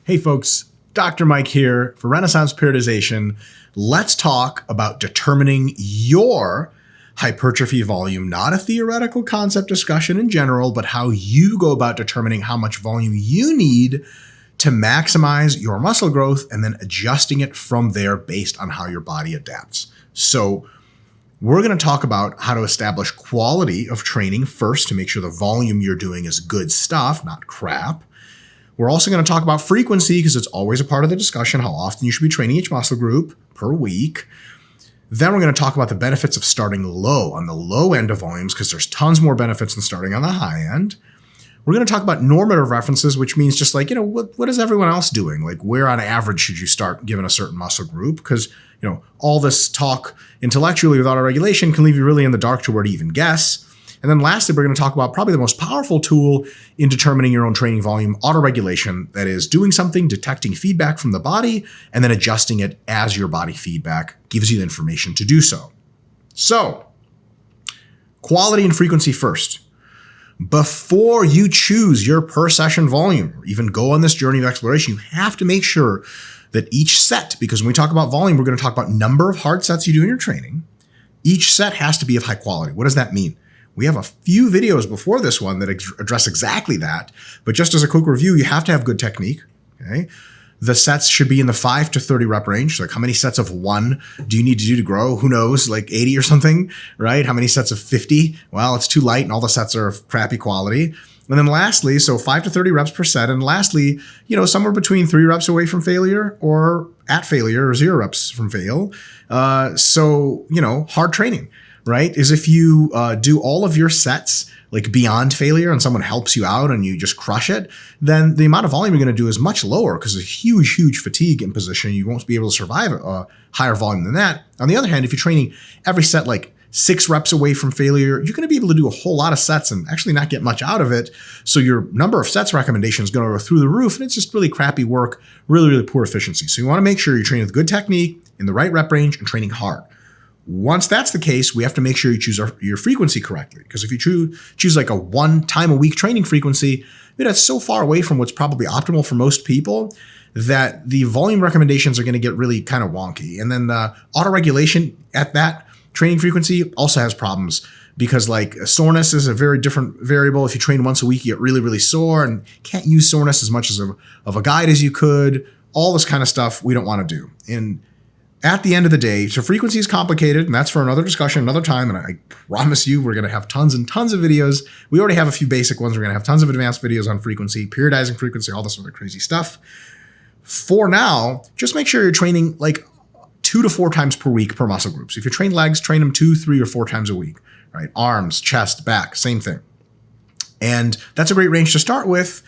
Hey folks, Dr. Mike here for Renaissance Periodization. Let's talk about determining your hypertrophy volume, not a theoretical concept discussion in general, but how you go about determining how much volume you need to maximize your muscle growth and then adjusting it from there based on how your body adapts. So we're going to talk about how to establish quality of training first to make sure the volume you're doing is good stuff, not crap. We're also going to talk about frequency because it's always a part of the discussion, how often you should be training each muscle group per week. Then we're going to talk about the benefits of starting low on the low end of volumes because there's tons more benefits than starting on the high end. We're going to talk about normative references, which means just like, what is everyone else doing? Like where on average should you start given a certain muscle group? Because, all this talk intellectually with autoregulation can leave you really in the dark to where to even guess. And then lastly, we're going to talk about probably the most powerful tool in determining your own training volume, autoregulation. That is doing something, detecting feedback from the body, and then adjusting it as your body feedback gives you the information to do so. So, quality and frequency first. Before you choose your per session volume, or even go on this journey of exploration, you have to make sure that each set, because when we talk about volume, we're going to talk about number of hard sets you do in your training. Each set has to be of high quality. What does that mean? We have a few videos before this one that address exactly that. But just as a quick review, you have to have good technique. Okay. The sets should be in the 5 to 30 rep range. Like how many sets of 1 do you need to do to grow? Who knows, like 80 or something, right? How many sets of 50? Well, it's too light and all the sets are of crappy quality. And then lastly, so 5 to 30 reps per set. And lastly, somewhere between 3 reps away from failure or at failure or 0 reps from fail. So hard training. Right? Is if you do all of your sets like beyond failure and someone helps you out and you just crush it, then the amount of volume you're going to do is much lower because there's huge fatigue in position. You won't be able to survive a higher volume than that. On the other hand, if you're training every set like 6 reps away from failure, you're going to be able to do a whole lot of sets and actually not get much out of it. So your number of sets recommendation is going to go through the roof and it's just really crappy work, really poor efficiency. So you want to make sure you're training with good technique in the right rep range and training hard. Once that's the case, we have to make sure you choose your frequency correctly. Because if you choose like a 1 time a week training frequency, that's so far away from what's probably optimal for most people that the volume recommendations are going to get really kind of wonky. And then the autoregulation at that training frequency also has problems because like soreness is a very different variable. If you train once a week, you get really sore and can't use soreness as much as of a guide as you could. All this kind of stuff we don't want to do. And at the end of the day, so frequency is complicated, and that's for another discussion, another time, and I promise you we're going to have tons and tons of videos. We already have a few basic ones. We're going to have tons of advanced videos on frequency, periodizing frequency, all this other crazy stuff. For now, just make sure you're training like 2 to 4 times per week per muscle group. So if you train legs, train them 2, 3, or 4 times a week, right? Arms, chest, back, same thing. And that's a great range to start with.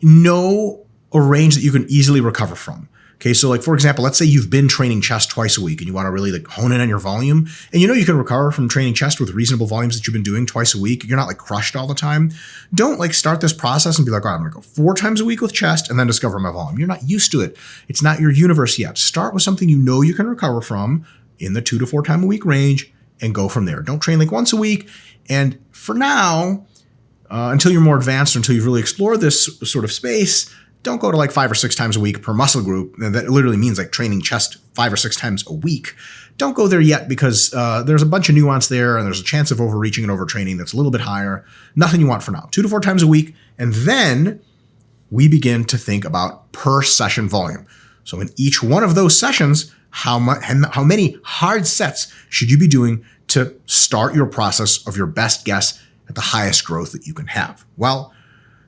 Know a range that you can easily recover from. Okay, so like for example, let's say you've been training chest twice a week and you want to really like hone in on your volume and you can recover from training chest with reasonable volumes that you've been doing twice a week. You're not like crushed all the time. Don't like start this process and be like, all right, I'm going to go 4 times a week with chest and then discover my volume. You're not used to it. It's not your universe yet. Start with something you can recover from in the 2 to 4 time a week range and go from there. Don't train like once a week. And for now, until you're more advanced, or until you've really explored this sort of space, don't go to like 5 or 6 times a week per muscle group. That literally means like training chest 5 or 6 times a week. Don't go there yet because there's a bunch of nuance there and there's a chance of overreaching and overtraining that's a little bit higher. Nothing you want for now. 2 to 4 times a week. And then we begin to think about per session volume. So in each one of those sessions, how many hard sets should you be doing to start your process of your best guess at the highest growth that you can have? Well,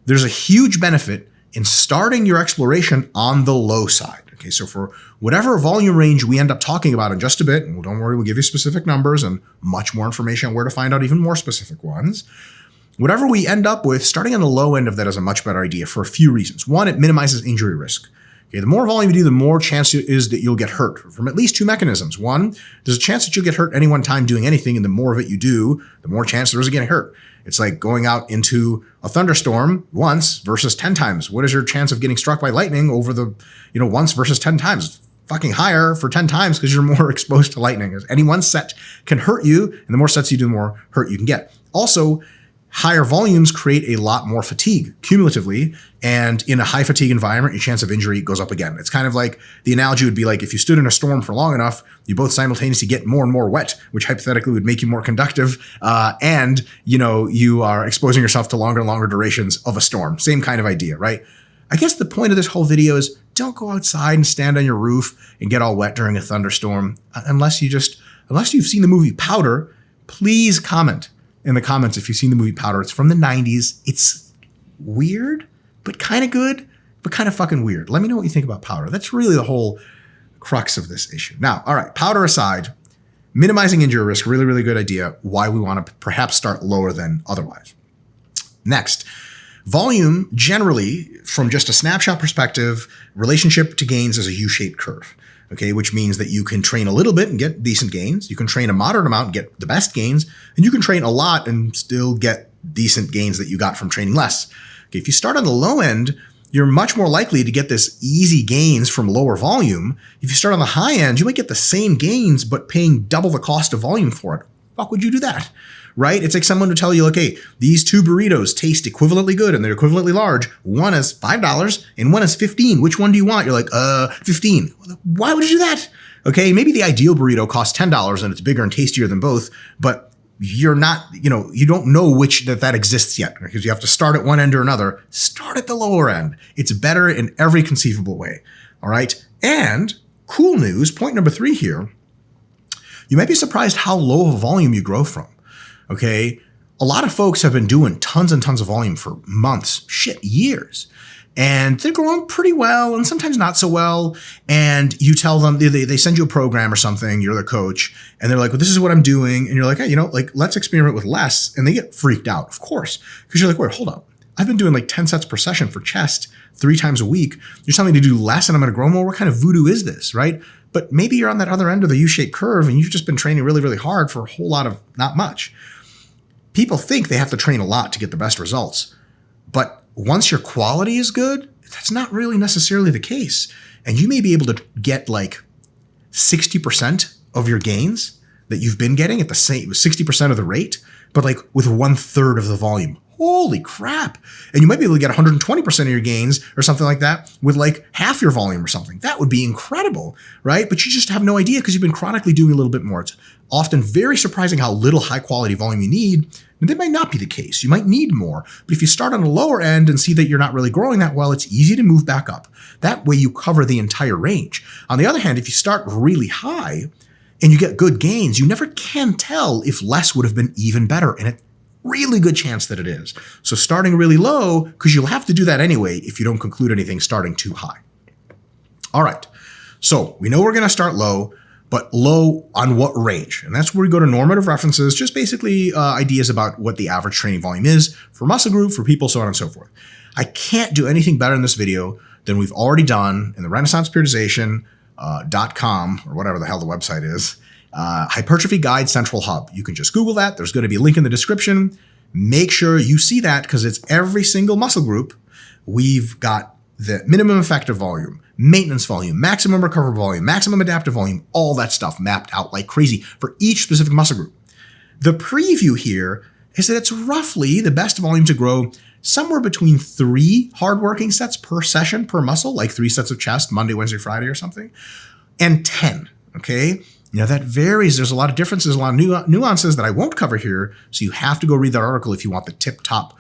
there's a huge benefit in starting your exploration on the low side. Okay, so for whatever volume range we end up talking about in just a bit, and don't worry, we'll give you specific numbers and much more information on where to find out even more specific ones. Whatever we end up with, starting on the low end of that is a much better idea for a few reasons. One, it minimizes injury risk. Okay, the more volume you do, the more chance it is that you'll get hurt from at least 2 mechanisms. One, there's a chance that you'll get hurt any one time doing anything, and the more of it you do, the more chance there is of getting hurt. It's like going out into a thunderstorm once versus 10 times. What is your chance of getting struck by lightning over the, once versus 10 times? It's fucking higher for 10 times because you're more exposed to lightning. Any one set can hurt you, and the more sets you do, the more hurt you can get. Also, higher volumes create a lot more fatigue cumulatively. And in a high fatigue environment, your chance of injury goes up again. It's kind of like the analogy would be like if you stood in a storm for long enough, you both simultaneously get more and more wet, which hypothetically would make you more conductive. And you are exposing yourself to longer and longer durations of a storm. Same kind of idea, right? I guess the point of this whole video is don't go outside and stand on your roof and get all wet during a thunderstorm. Unless you've seen the movie Powder, please comment in the comments if you've seen the movie Powder. It's from the 90s. It's weird, but kind of good, but kind of fucking weird. Let me know what you think about Powder. That's really the whole crux of this issue. Now, all right, Powder aside, minimizing injury risk, really, really good idea. Why we want to perhaps start lower than otherwise. Next, volume generally, from just a snapshot perspective, relationship to gains is a U-shaped curve. Okay, which means that you can train a little bit and get decent gains. You can train a moderate amount and get the best gains. And you can train a lot and still get decent gains that you got from training less. Okay, if you start on the low end, you're much more likely to get this easy gains from lower volume. If you start on the high end, you might get the same gains, but paying double the cost of volume for it. Fuck would you do that? Right? It's like someone to tell you, okay, these two burritos taste equivalently good and they're equivalently large. One is $5 and one is $15. Which one do you want? You're like, 15. Why would you do that? Okay, maybe the ideal burrito costs $10 and it's bigger and tastier than both, but you're not, you don't know which that exists yet because you have to start at one end or another. Start at the lower end. It's better in every conceivable way. All right. And cool news, point number 3 here. You might be surprised how low of a volume you grow from. Okay, a lot of folks have been doing tons and tons of volume for months, years, and they're growing pretty well and sometimes not so well. And you tell them, they send you a program or something, you're their coach, and they're like, well, this is what I'm doing. And you're like, hey, let's experiment with less. And they get freaked out, of course, because you're like, wait, hold up. I've been doing like 10 sets per session for chest 3 times a week. You're telling me to do less and I'm going to grow more? What kind of voodoo is this, right? But maybe you're on that other end of the U-shaped curve and you've just been training really, really hard for a whole lot of not much. People think they have to train a lot to get the best results. But once your quality is good, that's not really necessarily the case. And you may be able to get like 60% of your gains that you've been getting at the same 60% of the rate, but like with 1/3 of the volume. Holy crap. And you might be able to get 120% of your gains or something like that with like half your volume or something. That would be incredible, right? But you just have no idea because you've been chronically doing a little bit more. It's often very surprising how little high quality volume you need. And that might not be the case. You might need more. But if you start on the lower end and see that you're not really growing that well, it's easy to move back up. That way you cover the entire range. On the other hand, if you start really high and you get good gains, you never can tell if less would have been even better. And it really good chance that it is. So starting really low, because you'll have to do that anyway if you don't conclude anything starting too high. All right. So we know we're going to start low, but low on what range? And that's where we go to normative references, just basically ideas about what the average training volume is for muscle group, for people, so on and so forth. I can't do anything better in this video than we've already done in the renaissanceperiodization.com or whatever the hell the website is. Hypertrophy Guide Central Hub. You can just Google that. There's going to be a link in the description. Make sure you see that because it's every single muscle group. We've got the minimum effective volume, maintenance volume, maximum recovery volume, maximum adaptive volume, all that stuff mapped out like crazy for each specific muscle group. The preview here is that it's roughly the best volume to grow somewhere between 3 hardworking sets per session per muscle, like 3 sets of chest, Monday, Wednesday, Friday or something, and 10, okay? Now that varies. There's a lot of differences, a lot of nuances that I won't cover here. So you have to go read that article if you want the tip-top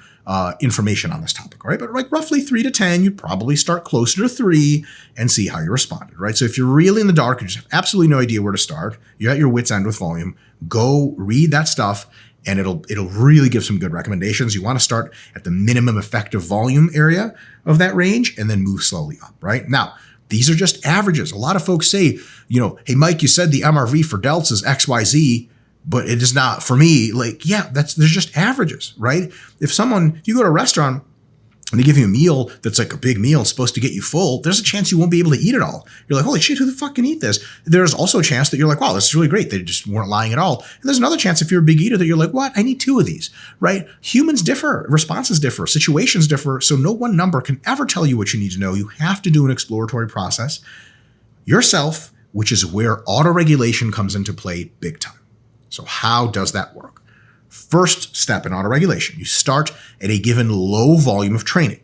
information on this topic, all right? But like roughly 3 to 10, you'd probably start closer to 3 and see how you responded, right? So if you're really in the dark, you just have absolutely no idea where to start, you're at your wit's end with volume, go read that stuff and it'll really give some good recommendations. You want to start at the minimum effective volume area of that range and then move slowly up, right? Now, these are just averages. A lot of folks say, hey, Mike, you said the MRV for delts is XYZ, but it is not for me. Like, yeah, there's just averages, right? If you go to a restaurant and they give you a meal that's like a big meal, it's supposed to get you full, there's a chance you won't be able to eat it all. You're like, holy shit, who the fuck can eat this? There's also a chance that you're like, wow, this is really great. They just weren't lying at all. And there's another chance if you're a big eater that you're like, what? I need 2 of these, right? Humans differ, responses differ, situations differ. So no one number can ever tell you what you need to know. You have to do an exploratory process yourself, which is where autoregulation comes into play big time. So how does that work? First step in autoregulation, you start at a given low volume of training.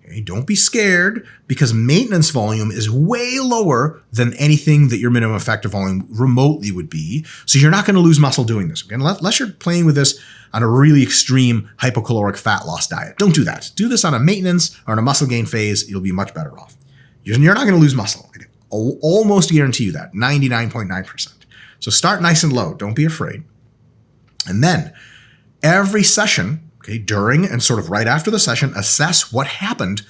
Okay? Don't be scared, because maintenance volume is way lower than anything that your minimum effective volume remotely would be. So you're not going to lose muscle doing this. Again, unless you're playing with this on a really extreme hypocaloric fat loss diet. Don't do that. Do this on a maintenance or on a muscle gain phase. You'll be much better off. You're not going to lose muscle. I can almost guarantee you that, 99.9%. So start nice and low. Don't be afraid. And then every session, okay, during and sort of right after the session, assess what happened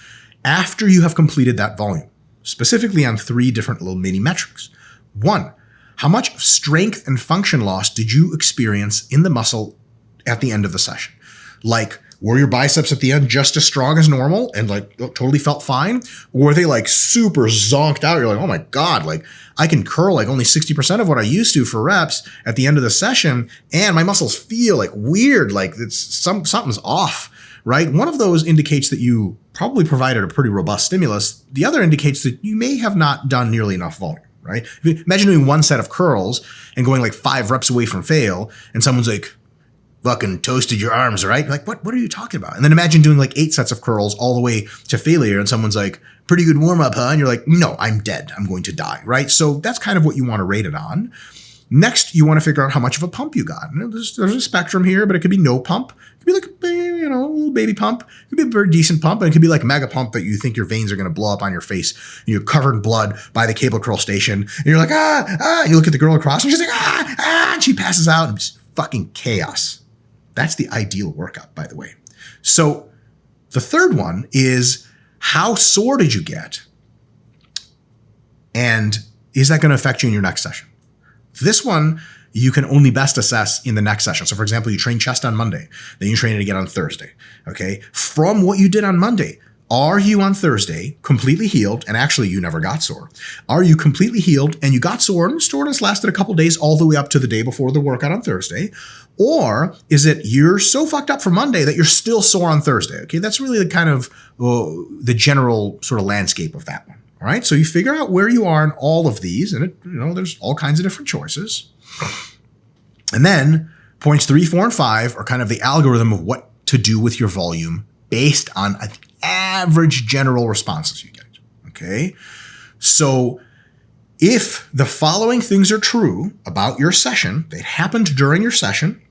after you have completed that volume, specifically on 3 different little mini metrics. 1, how much strength and function loss did you experience in the muscle at the end of the session? Like, were your biceps at the end just as strong as normal and like totally felt fine? Or were they like super zonked out? You're like, oh my God, like I can curl like only 60% of what I used to for reps at the end of the session, and my muscles feel like weird, like it's something's off, right? One of those indicates that you probably provided a pretty robust stimulus. The other indicates that you may have not done nearly enough volume, right? Imagine doing 1 set of curls and going like 5 reps away from fail, and someone's like, fucking toasted your arms, right? Like, what are you talking about? And then imagine doing like 8 sets of curls all the way to failure, and someone's like, pretty good warm up, huh? And you're like, no, I'm dead. I'm going to die, right? So that's kind of what you want to rate it on. Next, you want to figure out how much of a pump you got. And there's a spectrum here, but it could be no pump. It could be like, a little baby pump. It could be a very decent pump, and it could be like mega pump that you think your veins are going to blow up on your face. And you're covered in blood by the cable curl station. And you're like, and you look at the girl across, and she's like, and she passes out, and it's fucking chaos. That's the ideal workout, by the way. So the third one is, how sore did you get? And is that going to affect you in your next session? This one, you can only best assess in the next session. So for example, you train chest on Monday, then you train it again on Thursday. Okay. From what you did on Monday, are you on Thursday completely healed? And actually, you never got sore. Are you completely healed and you got sore, and soreness lasted a couple days all the way up to the day before the workout on Thursday? Or is it you're so fucked up for Monday that you're still sore on Thursday? Okay, that's really the kind of the general sort of landscape of that one. All right, so you figure out where you are in all of these, and there's all kinds of different choices. And then points 3, 4, and 5 are kind of the algorithm of what to do with your volume based on average general responses you get. Okay, so if the following things are true about your session, they happened during your session,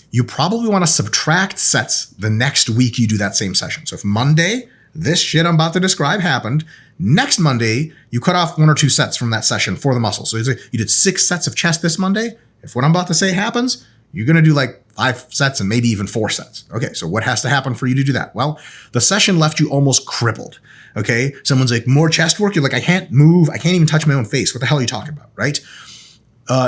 you probably want to subtract sets the next week you do that same session. So if Monday, this shit I'm about to describe happened, next Monday, you cut off 1 or 2 sets from that session for the muscle. So you did 6 sets of chest this Monday. If what I'm about to say happens, you're going to do like 5 sets and maybe even 4 sets. Okay, so what has to happen for you to do that? Well, the session left you almost crippled. Okay, someone's like, more chest work? You're like, I can't move. I can't even touch my own face. What the hell are you talking about, right?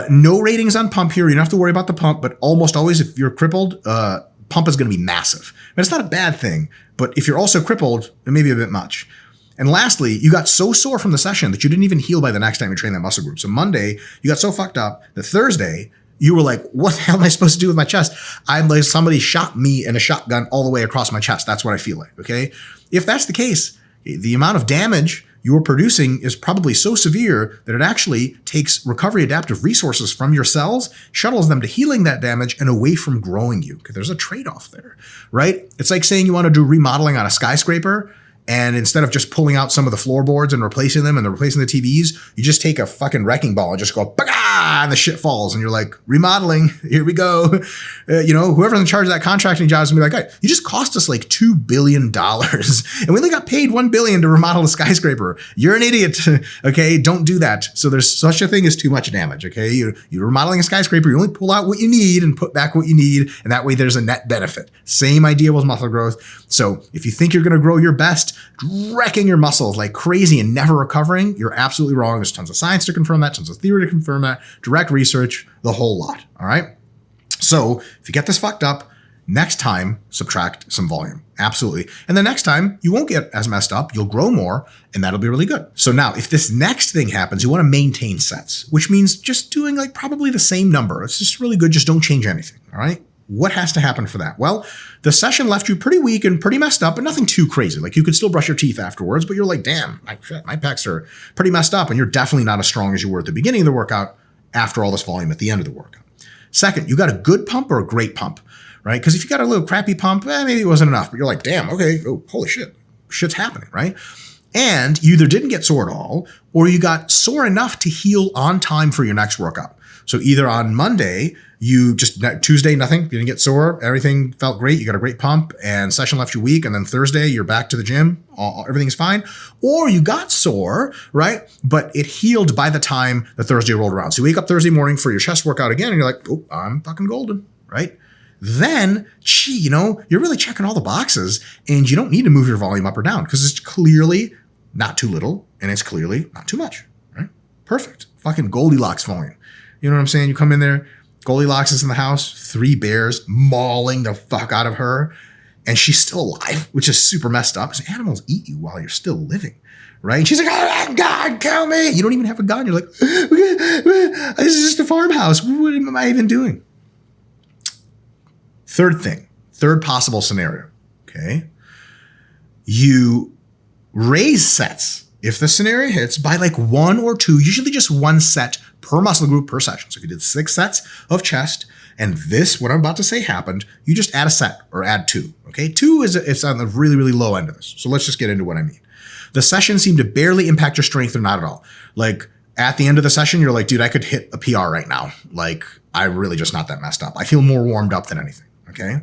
No ratings on pump here. You don't have to worry about the pump, but almost always if you're crippled, pump is going to be massive. But it's not a bad thing, but if you're also crippled, it may be a bit much. And lastly, you got so sore from the session that you didn't even heal by the next time you trained that muscle group. So Monday, you got so fucked up that Thursday, you were like, what the hell am I supposed to do with my chest? I'm like, somebody shot me in a shotgun all the way across my chest. That's what I feel like, okay? If that's the case, the amount of damage you're producing is probably so severe that it actually takes recovery adaptive resources from your cells, shuttles them to healing that damage and away from growing you. Okay, there's a trade-off there, right? It's like saying you want to do remodeling on a skyscraper, and instead of just pulling out some of the floorboards and replacing them and replacing the TVs, you just take a fucking wrecking ball and just go, bah, and the shit falls. And you're like, remodeling, here we go. Whoever's in charge of that contracting job is going to be like, hey, you just cost us like $2 billion. And we only got paid $1 billion to remodel a skyscraper. You're an idiot. Okay, don't do that. So there's such a thing as too much damage. Okay, you're remodeling a skyscraper. You only pull out what you need and put back what you need. And that way there's a net benefit. Same idea with muscle growth. So if you think you're going to grow your best, wrecking your muscles like crazy and never recovering, you're absolutely wrong. There's tons of science to confirm that, tons of theory to confirm that, direct research, the whole lot. All right. So if you get this fucked up, next time, subtract some volume. Absolutely. And the next time you won't get as messed up. You'll grow more, and that'll be really good. So now if this next thing happens, you want to maintain sets, which means just doing like probably the same number. It's just really good. Just don't change anything. All right. What has to happen for that? Well, the session left you pretty weak and pretty messed up, but nothing too crazy. Like you could still brush your teeth afterwards, but you're like, damn, my pecs are pretty messed up, and you're definitely not as strong as you were at the beginning of the workout after all this volume at the end of the workout. Second, you got a good pump or a great pump. right? Because if you got a little crappy pump, maybe it wasn't enough, but you're like, damn, okay, oh, holy shit, shit's happening, right? And you either didn't get sore at all, or you got sore enough to heal on time for your next workout. So either on Monday, Tuesday, nothing, you didn't get sore, everything felt great, you got a great pump, and session left you weak, and then Thursday, you're back to the gym, everything's fine. Or you got sore, right? But it healed by the time the Thursday rolled around. So you wake up Thursday morning for your chest workout again, and you're like, oh, I'm fucking golden, right? Then, you're really checking all the boxes, and you don't need to move your volume up or down because it's clearly not too little, and it's clearly not too much, right? Perfect. Fucking Goldilocks volume. You know what I'm saying? You come in there, Goldilocks is in the house, 3 bears mauling the fuck out of her, and she's still alive, which is super messed up because animals eat you while you're still living, right? And she's like, oh, God, kill me. You don't even have a gun. You're like, this is just a farmhouse. What am I even doing? Third possible scenario, okay? You raise sets, if the scenario hits, by like 1 or 2, usually just 1 set per muscle group per session. So if you did 6 sets of chest, and what I'm about to say happened, you just add a set or add 2, okay? 2 it's on the really, really low end of this. So let's just get into what I mean. The session seemed to barely impact your strength or not at all. Like at the end of the session, you're like, dude, I could hit a PR right now. Like I'm really just not that messed up. I feel more warmed up than anything, okay?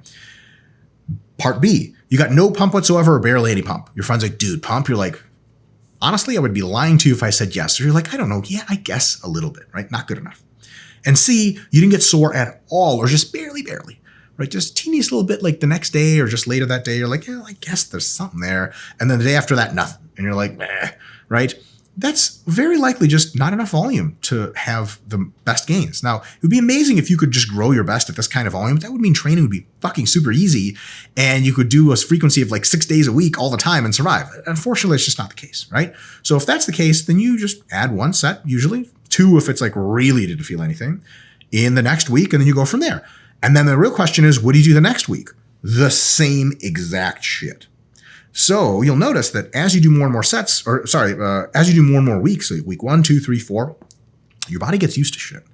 Part B, you got no pump whatsoever or barely any pump. Your friend's like, dude, pump? You're like, honestly, I would be lying to you if I said yes. Or you're like, I don't know. Yeah, I guess a little bit, right? Not good enough. And C, you didn't get sore at all or just barely, right? Just teeniest little bit like the next day or just later that day. You're like, yeah, I guess there's something there. And then the day after that, nothing. And you're like, meh, right? That's very likely just not enough volume to have the best gains. Now, it would be amazing if you could just grow your best at this kind of volume. That would mean training would be fucking super easy and you could do a frequency of like 6 days a week all the time and survive. Unfortunately, it's just not the case, right? So if that's the case, then you just add 1 set, usually 2 if it's like really didn't feel anything, in the next week, and then you go from there. And then the real question is, what do you do the next week? The same exact shit. So you'll notice that as you do more and more sets, as you do more and more weeks, so week 1, 2, 3, 4, your body gets used to shit.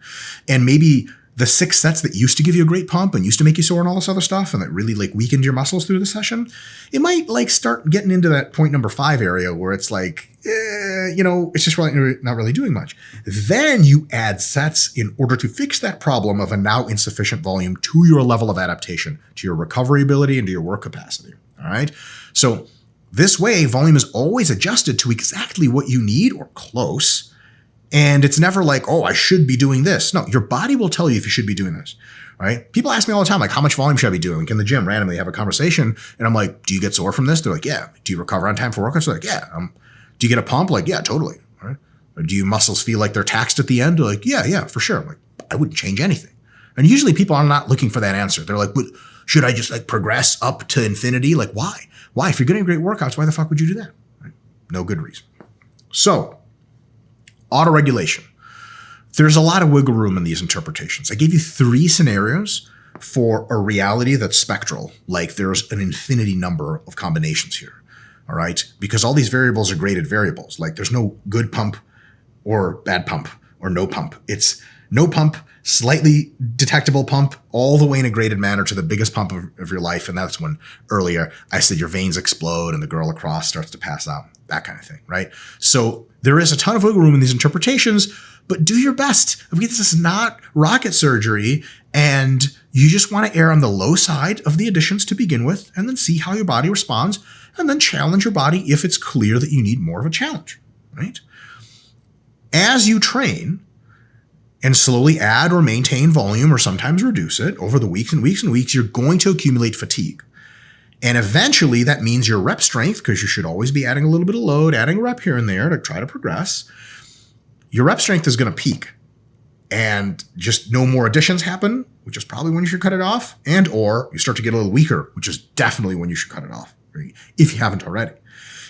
And maybe the 6 sets that used to give you a great pump and used to make you sore and all this other stuff and that really like weakened your muscles through the session, it might like start getting into that point number 5 area where it's like, it's just really not really doing much. Then you add sets in order to fix that problem of a now insufficient volume to your level of adaptation, to your recovery ability and to your work capacity. All right. So this way, volume is always adjusted to exactly what you need or close. And it's never like, oh, I should be doing this. No, your body will tell you if you should be doing this, right? People ask me all the time, like, how much volume should I be doing? Like in the gym, randomly have a conversation. And I'm like, do you get sore from this? They're like, yeah. Do you recover on time for workouts? They're like, yeah. Do you get a pump? Like, yeah, totally. Right? Or do your muscles feel like they're taxed at the end? They're like, yeah, for sure. I'm like, I wouldn't change anything. And usually people are not looking for that answer. They're like, but should I just like progress up to infinity? Like, why? Why? If you're getting great workouts, why the fuck would you do that? Right? No good reason. So, autoregulation. There's a lot of wiggle room in these interpretations. I gave you 3 scenarios for a reality that's spectral, like there's an infinity number of combinations here, all right? Because all these variables are graded variables. Like there's no good pump or bad pump or no pump. It's no pump, slightly detectable pump, all the way in a graded manner to the biggest pump of your life. And that's when earlier I said your veins explode and the girl across starts to pass out, that kind of thing, right? So there is a ton of wiggle room in these interpretations, but do your best. I mean, this is not rocket surgery, and you just want to err on the low side of the additions to begin with, and then see how your body responds, and then challenge your body if it's clear that you need more of a challenge, right? As you train, and slowly add or maintain volume or sometimes reduce it over the weeks and weeks and weeks, you're going to accumulate fatigue. And eventually that means your rep strength, because you should always be adding a little bit of load, adding a rep here and there to try to progress. Your rep strength is going to peak and just no more additions happen, which is probably when you should cut it off, and or you start to get a little weaker, which is definitely when you should cut it off, right? If you haven't already.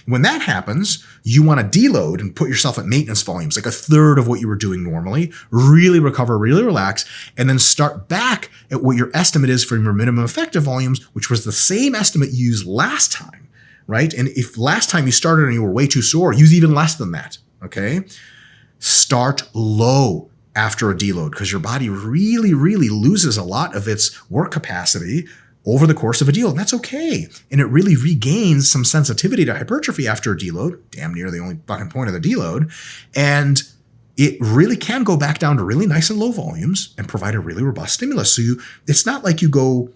When that happens, you want to deload and put yourself at maintenance volumes, like a third of what you were doing normally, really recover, really relax, and then start back at what your estimate is for your minimum effective volumes, which was the same estimate you used last time, right? And if last time you started and you were way too sore, use even less than that, okay? Start low after a deload because your body really, really loses a lot of its work capacity over the course of a deload. And that's okay. And it really regains some sensitivity to hypertrophy after a deload, damn near the only fucking point of the deload. And it really can go back down to really nice and low volumes and provide a really robust stimulus. So it's not like you go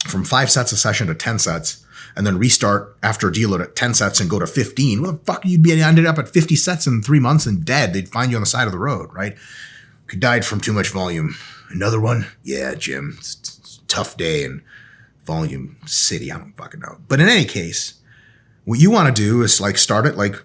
from 5 sets a session to 10 sets and then restart after a deload at 10 sets and go to 15. Well, the fuck, you'd be ended up at 50 sets in 3 months and dead. They'd find you on the side of the road, right? You died from too much volume. Another one? Yeah, Jim, it's a tough day in Volume City. I don't fucking know. But in any case, what you want to do is like start at like,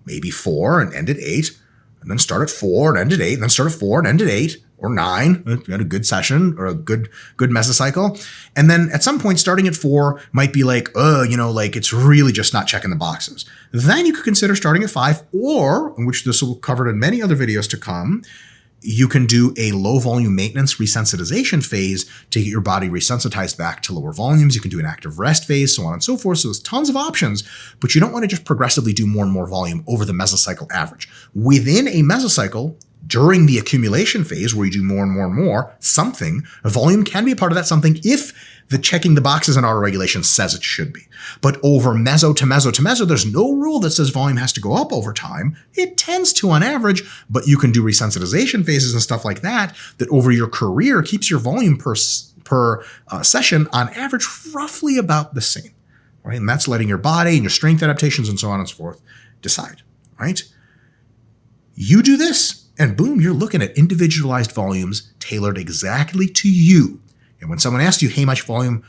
maybe 4 and end at 8. And then start at 4 and end at 8, and then start at 4 and end at 8 or 9. You had a good session or a good mesocycle. And then at some point, starting at 4 might be like, like it's really just not checking the boxes. Then you could consider starting at 5, or, which this will be covered in many other videos to come, you can do a low volume maintenance resensitization phase to get your body resensitized back to lower volumes. You can do an active rest phase, so on and so forth. So there's tons of options, but you don't want to just progressively do more and more volume over the mesocycle average. Within a mesocycle, during the accumulation phase where you do more and more and more, a volume can be a part of that something if the checking the boxes in autoregulation says it should be. But over meso to meso to meso, there's no rule that says volume has to go up over time. It tends to on average, but you can do resensitization phases and stuff like that over your career keeps your volume per session on average roughly about the same, right? And that's letting your body and your strength adaptations and so on and so forth decide, right? You do this and boom, you're looking at individualized volumes tailored exactly to you. And when someone asks you, hey, how much volume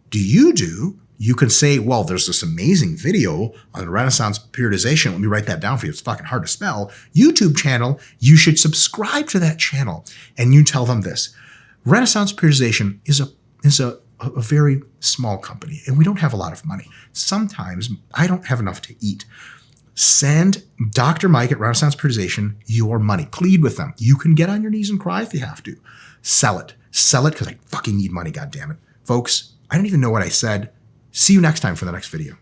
do? You can say, well, there's this amazing video on Renaissance periodization. Let me write that down for you. It's fucking hard to spell. YouTube channel. You should subscribe to that channel. And you tell them this. Renaissance periodization is a very small company, and we don't have a lot of money. Sometimes I don't have enough to eat. Send Dr. Mike at Renaissance Periodization your money. Plead with them. You can get on your knees and cry if you have to. Sell it. Sell it because I fucking need money, goddammit. Folks, I don't even know what I said. See you next time for the next video.